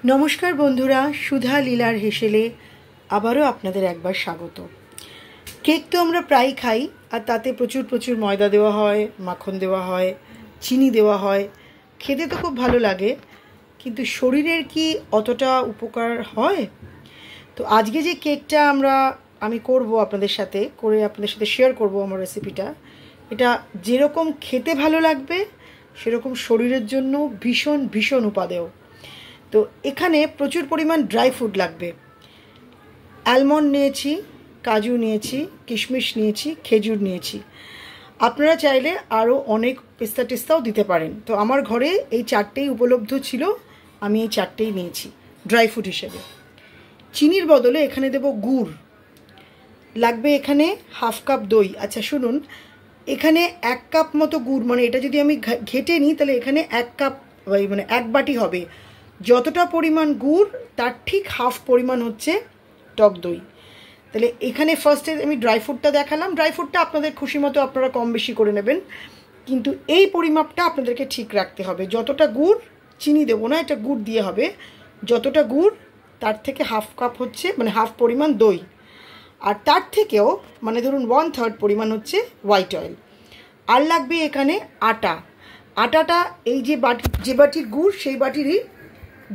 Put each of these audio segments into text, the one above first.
নমস্কার বন্ধুরা, সুধা লীলার হেসেলে আবারও আপনাদের একবার স্বাগত। কেক তো আমরা প্রায় খাই, আর তাতে প্রচুর প্রচুর ময়দা দেওয়া হয়, মাখন দেওয়া হয়, চিনি দেওয়া হয়। খেতে তো খুব ভালো লাগে, কিন্তু শরীরের কি অতটা উপকার হয়? তো আজকে যে কেকটা আমি করব আপনাদের সাথে শেয়ার করব আমার রেসিপিটা, এটা যেরকম খেতে ভালো লাগবে সেরকম শরীরের জন্য ভীষণ ভীষণ উপাদেয়। তো এখানে প্রচুর পরিমাণ ড্রাই ফ্রুট লাগবে। অ্যালমন্ড নিয়েছি, কাজু নিয়েছি, কিশমিশ নিয়েছি, খেজুর নিয়েছি। আপনারা চাইলে আরও অনেক পেস্তা টেস্তাও দিতে পারেন। তো আমার ঘরে এই চারটেই উপলব্ধ ছিল, আমি এই চারটেই নিয়েছি ড্রাই ফ্রুট হিসেবে। চিনির বদলে এখানে দেব গুড়। লাগবে এখানে হাফ কাপ দই। আচ্ছা শুনুন, এখানে 1 কাপ মতো গুড়, মানে এটা যদি আমি ঘেটে নিই তাহলে এখানে 1 কাপ, মানে 1 বাটি হবে। যতটা পরিমাণ গুড় তার ঠিক হাফ পরিমাণ হচ্ছে টক দই। তাহলে এখানে ফার্স্টে আমি ড্রাই ফ্রুটটা দেখালাম। ড্রাই ফ্রুটটা আপনাদের খুশি মতো আপনারা কম বেশি করে নেবেন, কিন্তু এই পরিমাপটা আপনাদেরকে ঠিক রাখতে হবে। যতটা গুড়, চিনি দেবো না, এটা গুড় দিয়ে হবে, যতটা গুড় তার থেকে হাফ কাপ হচ্ছে মানে হাফ পরিমাণ দই, আর তার থেকেও মানে ধরুন 1/3 পরিমাণ হচ্ছে হোয়াইট অয়েল। আর লাগবে এখানে আটা। আটাটা এই যে বাটির গুড় সেই বাটিরই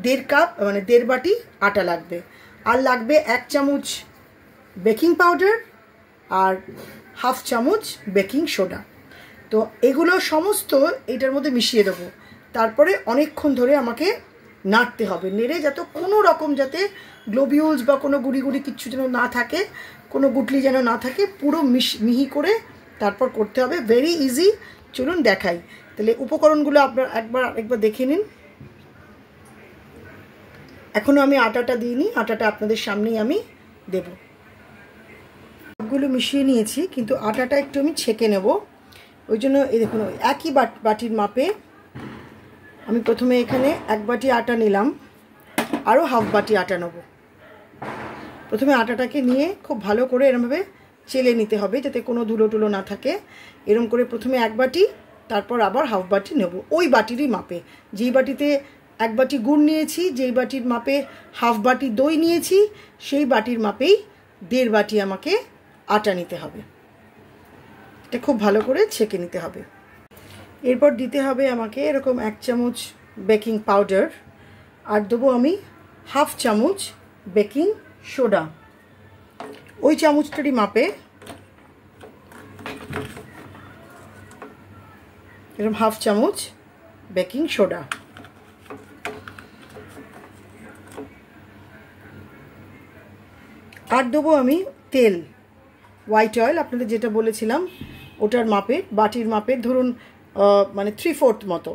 1.5 কাপ, মানে 1.5 বাটি আটা লাগবে। আর লাগবে 1 চামচ বেকিং পাউডার আর হাফ চামচ বেকিং সোডা। তো এগুলো সমস্ত এটার মধ্যে মিশিয়ে দেবো। তারপরে অনেকক্ষণ ধরে আমাকে নাড়তে হবে, নেড়ে যাতে কোনো রকম যাতে গ্লোবিউলস বা কোনো গুড়ি গুড়ি কিচ্ছু যেন না থাকে, কোনো গুটলি যেন না থাকে, পুরো মিহি করে তারপর করতে হবে। Very easy. চলুন দেখাই। তাহলে উপকরণগুলো আপনারা একবার দেখে নিন। এখনও আমি আটাটা দিইনি, আটাটা আপনাদের সামনেই আমি দেব। সবগুলো মিশিয়ে নিয়েছি, কিন্তু আটাটা একটু আমি ছেঁকে নেব। ওই জন্য এই দেখুন, একই বাটির মাপে আমি প্রথমে এখানে 1 বাটি আটা নিলাম, আরও হাফ বাটি আটা নেব। প্রথমে আটাটাকে নিয়ে খুব ভালো করে এরমভাবে চেলে নিতে হবে যাতে কোনো ধুলো টুলো না থাকে। এরম করে প্রথমে 1 বাটি, তারপর আবার হাফ বাটি নেব, ওই বাটিরই মাপে। যেই বাটিতে 1 বাটি গুড় নিয়েছি, যেই বাটির মাপে হাফ বাটি দই নিয়েছি, সেই বাটির মাপেই 1.5 বাটি আমাকে আটা নিতে হবে। এটা খুব ভালো করে ছেঁকে নিতে হবে। এরপর দিতে হবে আমাকে এরকম 1 চামচ বেকিং পাউডার, আর দেবো আমি হাফ চামচ বেকিং সোডা। ওই চামচটারই মাপে এরকম হাফ চামচ বেকিং সোডা। আর দেবো আমি তেল, হোয়াইট অয়েল, আপনাদের যেটা বলেছিলাম ওটার মাপে, বাটির মাপে ধরুন মানে 3/4 মতো,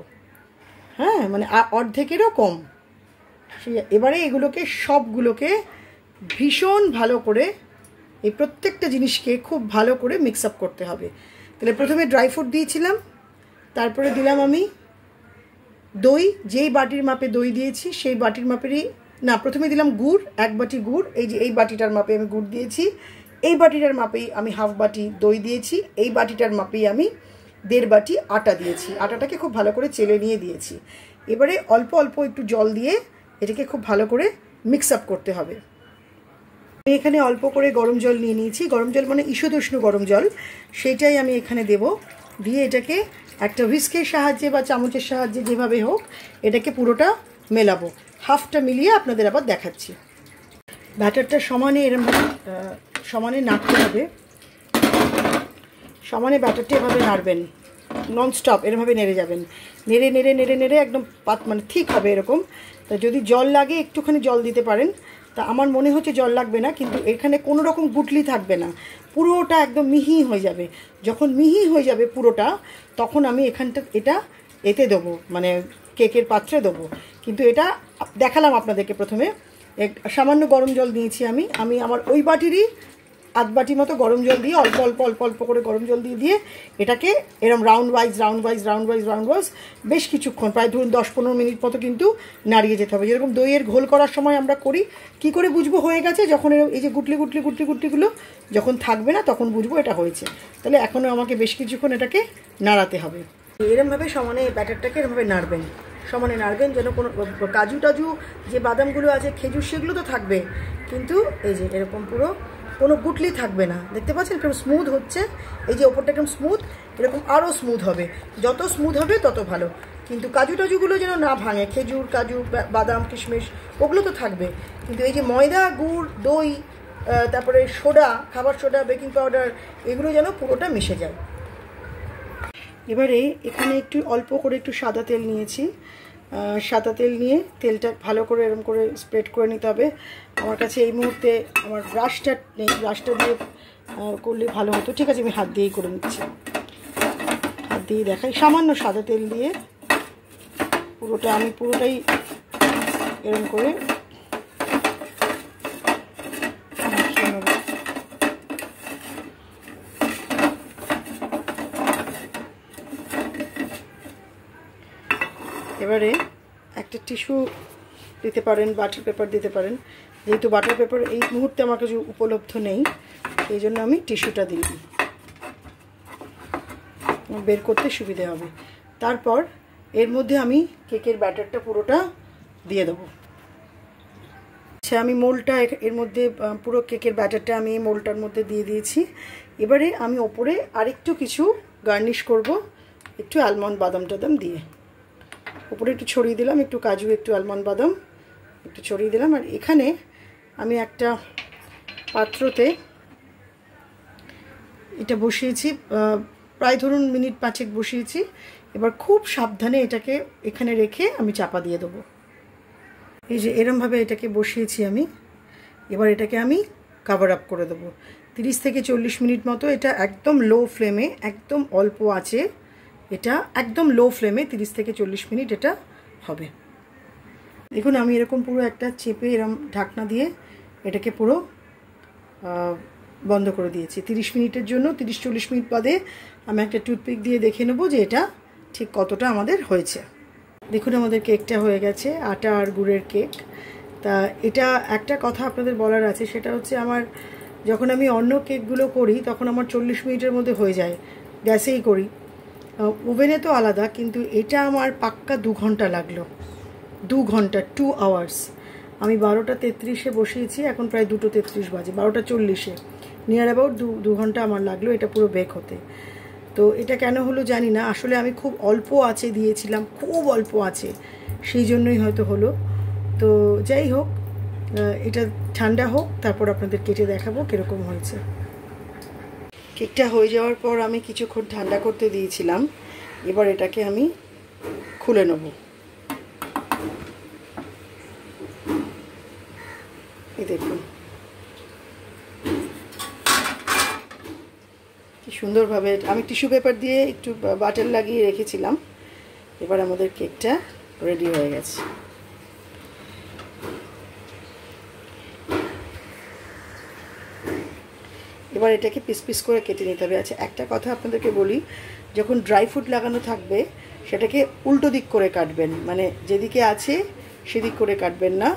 হ্যাঁ, মানে অর্ধেকেরও কম। এবারে এগুলোকে সবগুলোকে ভীষণ ভালো করে, এই প্রত্যেকটা জিনিসকে খুব ভালো করে মিক্স আপ করতে হবে। তাহলে প্রথমে ড্রাই ফ্রুট দিয়েছিলাম, তারপরে দিলাম আমি দই, যেই বাটির মাপে দই দিয়েছি সেই বাটির মাপেরই, না, প্রথমে দিলাম গুড়, 1 বাটি গুড়, এই বাটিটার মাপে আমি গুড় দিয়েছি। এই বাটিটার মাপেই আমি হাফ বাটি দই দিয়েছি। এই বাটিটার মাপেই আমি 1.5 বাটি আটা দিয়েছি। আটাটাকে খুব ভালো করে চেলে নিয়ে দিয়েছি। এবারে অল্প অল্প একটু জল দিয়ে এটাকে খুব ভালো করে মিক্স আপ করতে হবে। আমি এখানে অল্প করে গরম জল নিয়ে নিয়েছি, গরম জল মানে ঈষদুষ্ণ গরম জল, সেইটাই আমি এখানে দেব। দিয়ে এটাকে একটা হুইস্কের সাহায্যে বা চামচের সাহায্যে যেভাবে হোক এটাকে পুরোটা মেলাবো। হাফটা মিলিয়ে আপনাদের আবার দেখাচ্ছি। ব্যাটারটা সমানে এরমভাবে সমানে নাড়তে হবে, সমানে ব্যাটারটা এভাবে নাড়বেন, ননস্টপ এরমভাবে নেড়ে যাবেন, নেড়ে নেড়ে নেড়ে নেড়ে একদম মানে ঠিক হবে এরকম। তা যদি জল লাগে একটুখানি জল দিতে পারেন। তা আমার মনে হচ্ছে জল লাগবে না, কিন্তু এখানে কোনো রকম গুটলি থাকবে না, পুরোটা একদম মিহি হয়ে যাবে। যখন মিহি হয়ে যাবে পুরোটা, তখন আমি এটা এতে দেবো, মানে কেকের পাত্রে দেবো। কিন্তু এটা দেখালাম আপনাদেরকে প্রথমে। সামান্য গরম জল দিয়েছি আমি আমার ওই বাটিরই 1/2 বাটি মতো গরম জল দিয়ে অল্প অল্প অল্প অল্প করে গরম জল দিয়ে এটাকে এরম রাউন্ড ওয়াইজ বেশ কিছুক্ষণ, প্রায় ধরুন 10-15 মিনিট মতো কিন্তু নাড়িয়ে যেতে হবে। যেরকম দইয়ের ঘোল করার সময় আমরা করি। কি করে বুঝবো হয়ে গেছে? যখন এই যে গুটলিগুলো যখন থাকবে না তখন বুঝবো এটা হয়েছে। তাহলে এখনও আমাকে বেশ কিছুক্ষণ এটাকে নাড়াতে হবে। এরমভাবে সমানে ব্যাটারটাকে এরমভাবে নাড়বেন, সমানে নাড়বেন, যেন কোনো কাজু টাজু যে বাদামগুলো আছে, খেজুর, সেগুলো তো থাকবে, কিন্তু এই যে এরকম পুরো কোনো গুটলি থাকবে না। দেখতে পাচ্ছেন এরকম স্মুথ হচ্ছে, এই যে ওপরটা একদম স্মুথ, এরকম আরও স্মুথ হবে, যত স্মুথ হবে তত ভালো। কিন্তু কাজু টাজুগুলো যেন না ভাঙে, খেজুর, কাজু, বাদাম, কিশমিশ ওগুলো তো থাকবে, কিন্তু এই যে ময়দা, গুড়, দই, তারপরে সোডা, খাবার সোডা, বেকিং পাউডার, এগুলো যেন পুরোটা মিশে যায়। এবারে এখানে একটু অল্প করে একটু সাদা তেল নিয়েছি। সাদা তেল নিয়ে তেলটা ভালো করে এরকম করে স্প্রেড করে নিতে হবে। আমার কাছে এই মুহূর্তে আমার ব্রাশটা নেই, ব্রাশটা দিয়ে করলে ভালো হতো। ঠিক আছে, আমি হাত দিয়েই করে নিচ্ছি, হাত দিয়ে দেখাই। সামান্য সাদা তেল দিয়ে পুরোটাই এরকম করে মাখিয়ে নেব। এবারে একটা টিস্যু দিতে পারেন, বাটার পেপার দিতে পারেন। যেহেতু বাটার পেপার এই মুহূর্তে আমার কাছে উপলব্ধ নেই, সেই জন্য আমি টিস্যুটা দিই, বের করতে সুবিধে হবে। তারপর এর মধ্যে আমি কেকের ব্যাটারটা পুরোটা দিয়ে দেবো। আচ্ছা, আমি মোলটা এর মধ্যে পুরো কেকের ব্যাটারটা আমি এই মোলটার মধ্যে দিয়ে দিয়েছি। এবারে আমি ওপরে আরেকটু কিছু গার্নিশ করব, একটু আলমন্ড বাদাম টাদাম দিয়ে উপরে একটু ছড়িয়ে দিলাম, একটু কাজু, একটু আলমন্ড বাদাম একটু ছড়িয়ে দিলাম। আর এখানে আমি একটা পাত্রতে এটা বসিয়েছি, প্রায় ধরুন মিনিট 5 বসিয়েছি। এবার খুব সাবধানে এটাকে এখানে রেখে আমি চাপা দিয়ে দেবো। এই যে এরমভাবে এটাকে বসিয়েছি আমি। এবার এটাকে আমি কভার আপ করে দেবো 30 থেকে 40 মিনিট মতো। এটা একদম লো ফ্লেমে, একদম অল্প আছে, এটা একদম লো ফ্লেমে 30 থেকে 40 মিনিট এটা হবে। দেখুন আমি এরকম পুরো একটা চেপে এরকম ঢাকনা দিয়ে এটাকে পুরো বন্ধ করে দিয়েছি 30 মিনিটের জন্য। 30-40 মিনিট বাদে আমি একটা টুথপিক দিয়ে দেখে নেবো যে এটা ঠিক কতটা আমাদের হয়েছে। দেখুন আমাদের কেকটা হয়ে গেছে, আটা আর গুড়ের কেক। তা এটা একটা কথা আপনাদের বলার আছে, সেটা হচ্ছে আমার যখন আমি অন্য কেকগুলো করি তখন আমার 40 মিনিটের মধ্যে হয়ে যায়, গ্যাসেই করি, ওভেনে তো আলাদা, কিন্তু এটা আমার পাক্কা 2 ঘন্টা লাগলো, 2 ঘন্টা, 2 আওয়ার্স। আমি 12টা 33-এ বসিয়েছি, এখন প্রায় 2:33 বাজে, 12টা 40-এ, নিয়ার অ্যাবাউট 2 ঘন্টা আমার লাগলো এটা পুরো বেক হতে। তো এটা কেন হলো জানি না, আসলে আমি খুব অল্প আঁচে দিয়েছিলাম, খুব অল্প আছে, সেই জন্যই হয়তো হলো। তো যাই হোক, এটা ঠান্ডা হোক, তারপর আপনাদের কেটে দেখাবো কীরকম হয়েছে। কেকটা হয়ে যাওয়ার পর আমি কিছুক্ষণ ঠান্ডা করতে দিয়েছিলাম। এবার এটাকে আমি খুলে নেব। এই দেখুন কি সুন্দরভাবে আমি টিস্যু পেপার দিয়ে একটু বাটার লাগিয়ে রেখেছিলাম। এবার আমাদের কেকটা রেডি হয়ে গেছে। এবার এটাকে পিস পিস করে কেটে নিতে হবে। আচ্ছা, একটা কথা আপনাদেরকে বলি, যখন ড্রাই ফ্রুট লাগানো থাকবে সেটাকে উল্টো দিক করে কাটবেন, মানে যেদিকে আছে সেদিক করে কাটবেন না,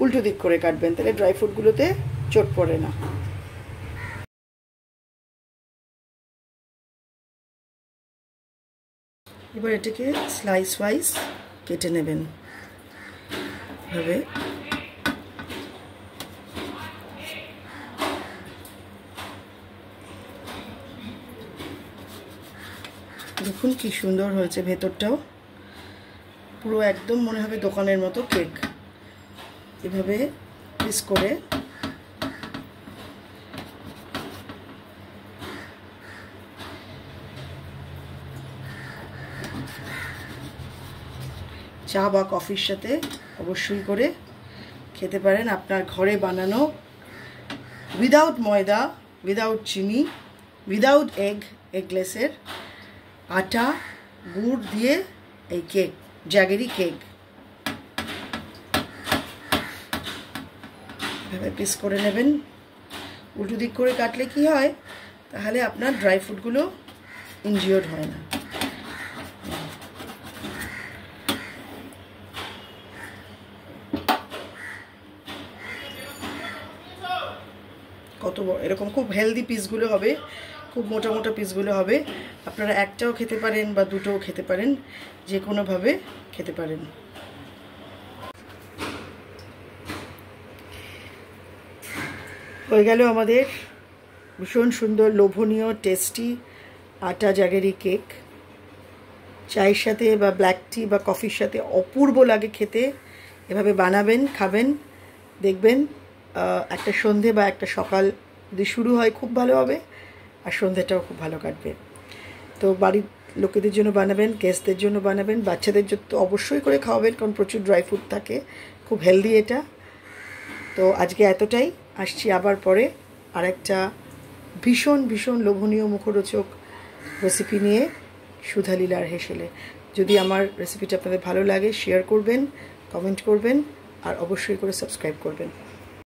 উল্টো দিক করে কাটবেন, তাহলে ড্রাই ফ্রুটগুলোতে চোট পড়ে না। এবার এটাকে স্লাইস ওয়াইজ কেটে নেবেন ভাবে। দেখুন কি সুন্দর হয়েছে, ভেতরটাও পুরো একদম মনে হবে দোকানের মতো কেক। এভাবে পিস করে চা বা কফির সাথে অবশ্যই করে খেতে পারেন। আপনার ঘরে বানানো, উইদাউট ময়দা, উইদাউট চিনি, উইদাউট এগলেসের আটা গুড় দিয়ে এই কেক, জ্যাগেরি কেক, এভাবে পিস করে নেবেন। উল্টো দিক করে কাটলে কি হয়, তাহলে আপনার ড্রাই ফ্রুটগুলো ইনজিওর্ড হয় না। কত এরকম খুব হেলদি পিসগুলো হবে, খুব মোটা মোটা পিসগুলো হবে। আপনারা একটাও খেতে পারেন বা দুটোও খেতে পারেন, যে কোনোভাবে খেতে পারেন। হয়ে গেল আমাদের ভীষণ সুন্দর, লোভনীয়, টেস্টি আটা জাগেরি কেক। চায়ের সাথে বা ব্ল্যাক টি বা কফির সাথে অপূর্ব লাগে খেতে। এভাবে বানাবেন, খাবেন, দেখবেন একটা সন্ধে বা একটা সকাল যদি শুরু হয় খুব ভালো হবে, আর সন্ধ্যেটাও খুব ভালো কাটবে। তো বাড়ির লোকেদের জন্য বানাবেন, গেস্টদের জন্য বানাবেন, বাচ্চাদের জন্য তো অবশ্যই করে খাওয়াবেন, কারণ প্রচুর ড্রাই ফ্রুট থাকে, খুব হেলদি এটা। তো আজকে এতটাই, আসছি আবার পরে আর একটা ভীষণ ভীষণ লোভনীয় মুখরোচক রেসিপি নিয়ে সুধা লীলার হেসেলে। যদি আমার রেসিপিটা আপনাদের ভালো লাগে শেয়ার করবেন, কমেন্ট করবেন, আর অবশ্যই করে সাবস্ক্রাইব করবেন।